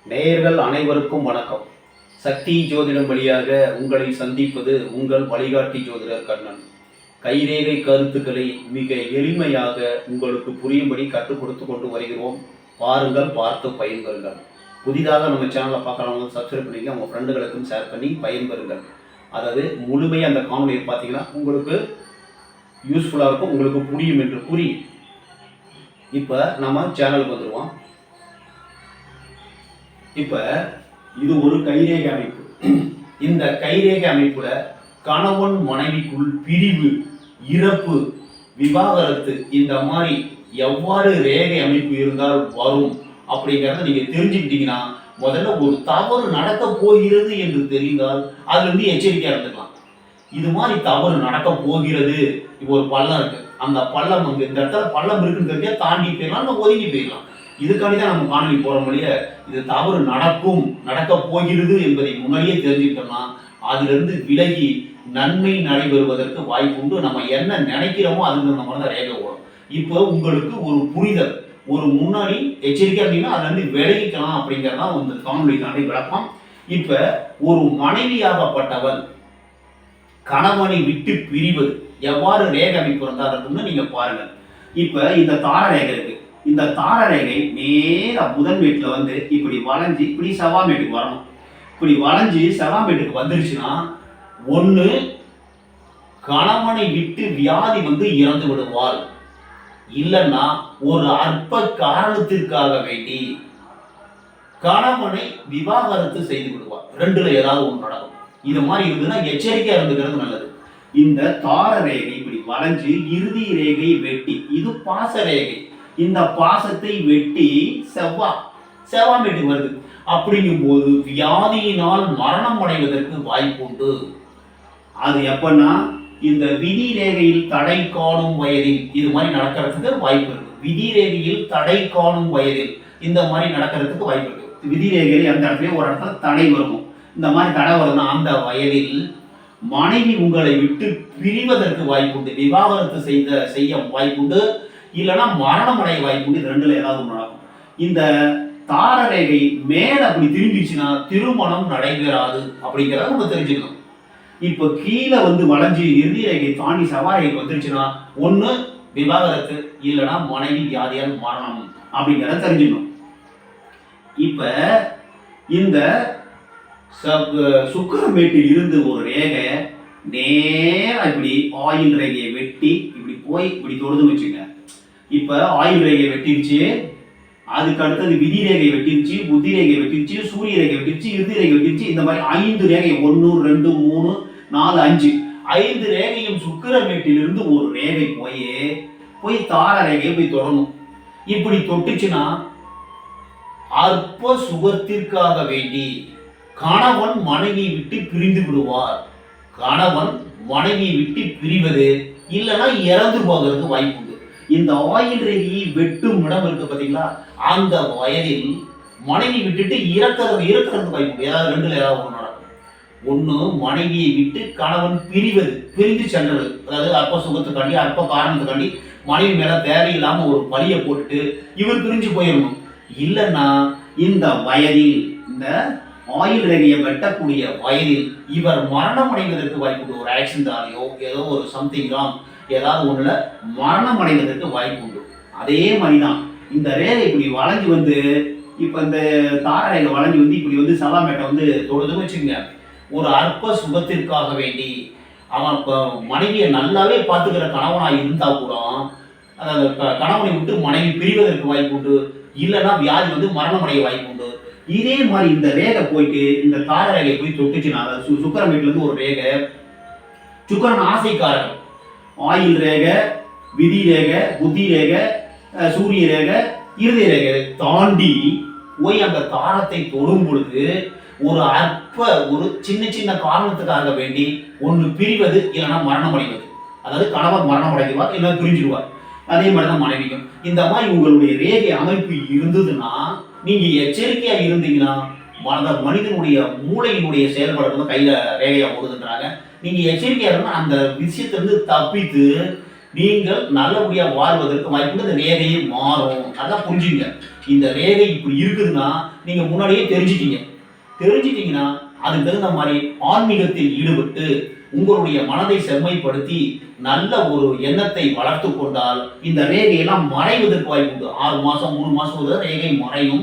நேயர்கள் அனைவருக்கும் வணக்கம். சக்தி ஜோதிடம் வழியாக உங்களை சந்திப்பது உங்கள் வழிகாட்டி ஜோதிடர் கண்ணன். கைரேகை கருத்துக்களை மிக எளிமையாக உங்களுக்கு புரியும்படி கற்றுக் கொடுத்து கொண்டு வருகிறோம். பாருங்கள், பார்த்து பயன்பெறுங்கள். புதிதாக நம்ம சேனலை பார்க்குறவங்க சப்ஸ்கிரைப் பண்ணிக்க, உங்கள் ஃப்ரெண்டுகளுக்கும் ஷேர் பண்ணி பயன்பெறுங்கள். அதாவது முழுமையாக அந்த காணொலியை பார்த்தீங்கன்னா உங்களுக்கு யூஸ்ஃபுல்லாக இருக்கும், உங்களுக்கு புரியும் என்று கூறி இப்போ நம்ம சேனலுக்கு வந்துடுவோம். இப்போ இது ஒரு கைரேகை அமைப்பு. இந்த கைரேகை அமைப்புல கணவன் மனைவிக்குள் பிரிவு, இறப்பு, விவாகரத்து இந்த மாதிரி எவ்வாறு ரேகை அமைப்பு இருந்தால் வரும் அப்படிங்கிறத நீங்க தெரிஞ்சுக்கிட்டீங்கன்னா முதல்ல ஒரு தவறு நடக்க போகிறது என்று தெரிந்தால் அதுல இருந்து எச்சரிக்கையா இருந்துக்கலாம். இது மாதிரி தவறு நடக்க போகிறது, இப்போ ஒரு பள்ளம் இருக்கு, அந்த பள்ளம் வந்து இந்த இடத்துல பள்ளம் இருக்குன்னு தெரிஞ்சா தாண்டி போயிடலாம், ஒதுங்கி போயிடலாம். இதுக்காண்டி தான் நம்ம காணொலி போற வழிய இது தவறு நடக்க போகிறது என்பதை முன்னாடியே தெரிஞ்சுக்கிட்டோம்னா அதிலிருந்து விலகி நன்மை நடைபெறுவதற்கு வாய்ப்பு உண்டு. நம்ம என்ன நினைக்கிறோமோ அதுக்கு நம்ம தான் ரேகை ஓடும். இப்போ உங்களுக்கு ஒரு புரிதல், ஒரு முன்னாடி எச்சரிக்கை அப்படின்னா அதுல இருந்து விலகிக்கலாம் அப்படிங்கிறதான் இந்த காணொலிக்காண்டி விளக்கம். இப்ப ஒரு மனைவியாகப்பட்டவள் கணவனை விட்டு பிரிவது எவ்வாறு ரேகை அமைப்பு இருந்தால் நீங்க பாருங்க. இப்ப இந்த தார ரேகை இருக்கு. இந்த தார ரேகை நேரா புதன் வீட்டில் வந்து இப்படி வளைஞ்சு இப்படி செவ்வாய் வீட்டுக்கு வரணும். இப்படி வளைஞ்சு செவ்வாய் வீட்டுக்கு வந்துருச்சுன்னா ஒன்று கணவனை விட்டு வியாதி வந்து இறந்து விடுவாள், இல்லைன்னா ஒரு அற்ப காரணத்திற்காக வேண்டி கணவனை விவாகரத்து செய்து விடுவார். ரெண்டுல ஏதாவது ஒன்று நடக்கும். இது மாதிரி இருந்ததுன்னா எச்சரிக்கையா இருந்துக்கிறது நல்லது. இந்த தார ரேகை இப்படி வளைஞ்சு இறுதி ரேகை வெட்டி, இது பாச ரேகை. இந்த பாசத்தை வெட்டி செவ்வாய் வீட்டுக்கு வருது. அப்படிங்கும் போது வியாதியினால் மரணம் அடைவதற்கு வாய்ப்பு உண்டு. அது எப்பன்னா இந்த விதி ரேகையில் தடை காணும் வயதில் இது மாதிரி நடக்கிறதுக்கு வாய்ப்பு இருக்கு. விதி ரேகையில் தடை காணும் வயதில் இந்த மாதிரி நடக்கிறதுக்கு வாய்ப்பு இருக்கு. விதி ரேகையில் அந்த இடத்துல ஒரு இடத்துல தடை வரும். இந்த மாதிரி தடை வரும்னா அந்த வயதில் மனைவி உங்களை விட்டு பிரிவதற்கு வாய்ப்புண்டு, விவாகரத்து செய்ய வாய்ப்புண்டு, இல்லைன்னா மரணம் அடைய வாய்ப்புண்டு. ரெண்டுல ஏதாவது ஒன்று நடக்கும். இந்த தார ரேகை மேல அப்படி திரும்பிச்சுன்னா திருமணம் நடைபெறாது அப்படிங்கிறத நம்ம தெரிஞ்சுக்கணும். இப்ப கீழே வந்து வளைஞ்சு இறுதி ரேகை தாண்டி செவ்வாய் ரேகை வந்துருச்சுன்னா ஒண்ணு விவாகரத்து, இல்லைன்னா மனைவி வியாதியால் மரணம் அப்படிங்கிறத தெரிஞ்சுக்கணும். இப்ப இந்த சுக்கிரமேட்டில் இருந்து ஒரு ரேகை நேரா இப்படி ஆயில் ரேகையை வெட்டி இப்படி போய் இப்படி தொடுதுன்னு வச்சுங்க. இப்ப ஆயுள் ரேகை வெட்டிருச்சு, அதுக்கு அடுத்தது விதி ரேகை வெட்டிருச்சு, புத்தி ரேகை வெட்டிருச்சு, சூரிய ரேகை வெட்டிருச்சு, இறுதி ரேகை வெட்டிருச்சு. இந்த மாதிரி 5 ரேகை 1 2 3 4 5 ரேகையும் சுக்கிரமேட்டிலிருந்து ஒரு ரேகை போய் தார ரேகையை போய் தொடணும். இப்படி தொட்டுச்சுன்னா அற்ப சுகத்திற்காக வேண்டி கணவன் மனைவி விட்டு பிரிந்து விடுவார். கணவன் மனைவி விட்டு பிரிவது இல்லைன்னா இறந்து போகிறதுக்கு வாய்ப்பு உண்டு. இந்த ஆயில் ரேகையை வெட்டும் இடம் இருக்கு பாத்தீங்களா, அந்த வயதில் மனைவி விட்டுட்டு இறக்கிறது வாய்ப்பு. ஏதாவது ரெண்டுல ஏதாவது ஒன்று நடக்கும். ஒண்ணு மனைவியை விட்டு கணவன் பிரிந்து சென்றது, அதாவது அற்ப சுகத்துக்காண்டி அற்ப காரணத்துக்காண்டி மனைவி மேல தேவையில்லாம ஒரு பழியை போட்டுட்டு இவர் பிரிஞ்சு போயிடணும். இல்லைன்னா இந்த வயதில் இந்த ஆயில் ரேகையை வெட்டக்கூடிய வயதில் இவர் மரணம் அடைவதற்கு வாய்ப்பு. ஒரு ஆக்சிடென்டாலேயோ ஏதோ ஒரு சம்திங் ராங் ஏதாவது ஒண்ணுல மரணம் அடைவதற்கு வாய்ப்பு உண்டு. அதே மாதிரிதான் இந்த ரேகை இப்படி வளைஞ்சு வந்து இப்ப இந்த தார ரேகை வளைஞ்சு வந்து இப்படி வந்து செவ்வாய்மேட்டை வந்து தொடுதுன்னு வச்சுங்க. ஒரு அற்ப சுகத்திற்காக வேண்டி அவன் மனைவியை நல்லாவே பார்த்துக்கிற கணவனாக இருந்தா கூட அதாவது கணவனை விட்டு மனைவி பிரிவதற்கு வாய்ப்பு உண்டு, இல்லைன்னா வியாதி வந்து மரணம் அடைய வாய்ப்பு உண்டு. இதே மாதிரி இந்த ரேகை போயிட்டு இந்த தார ரேகை போய் தொட்டுச்சுன்னா, சுக்கிரமேட்டுல இருந்து ஒரு ரேகை, சுக்கிரன் ஆசைக்காரர்கள், ஆயில் ரேகை, விதி ரேகை, புத்தி ரேகை, சூரிய ரேகை, இறுதி ரேகை தாண்டி போய் அந்த தாரத்தை தொடும் பொழுது ஒரு சின்ன காரணத்துக்காக வேண்டி ஒன்று பிரிவது இல்லைன்னா மரணம் அடைவது. அதாவது கணவர் மரணம் அடைவார், இல்லைன்னா பிரிஞ்சிடுவார். அதே மாதிரிதான் மனைவிக்கும். இந்த மாதிரி உங்களுடைய ரேகை அமைப்பு இருந்ததுன்னா நீங்க எச்சரிக்கையா இருந்தீங்கன்னா மனிதனுடைய மூளையினுடைய செயல்பாடு வந்து கையில ரேகையா ஓடுதுன்றாங்க. நீங்க எச்சரிக்கையா இருந்தா அந்த விஷயத்திலிருந்து தப்பித்து நீங்கள் நல்லபடியா வாழ்வதற்கு வாய்ப்பு இந்த ரேகையை மாறும். அதான் புரிஞ்சுங்க. இந்த ரேகை இப்படி இருக்குதுன்னா நீங்க முன்னாடியே தெரிஞ்சிட்டீங்கன்னா அதுக்கு தகுந்த மாதிரி ஆன்மீகத்தில் ஈடுபட்டு உங்களுடைய மனதை செம்மைப்படுத்தி நல்ல ஒரு எண்ணத்தை வளர்த்து கொண்டால் இந்த ரேகையெல்லாம் மறைவதற்கு வாய்ப்புண்டு. 6 மாசம் 3 மாசம் ரேகை மறையும்.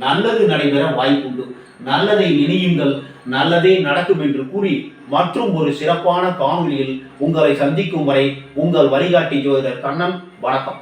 நல்லது நடைபெற வாய்ப்புண்டு. நல்லதை நினையுங்கள், நல்லதே நடக்கும் என்று கூறி மற்றும் ஒரு சிறப்பான காணொளியில் உங்களை சந்திக்கும் வரை உங்கள் வழிகாட்டி ஜோதிடர் கண்ணன். வணக்கம்.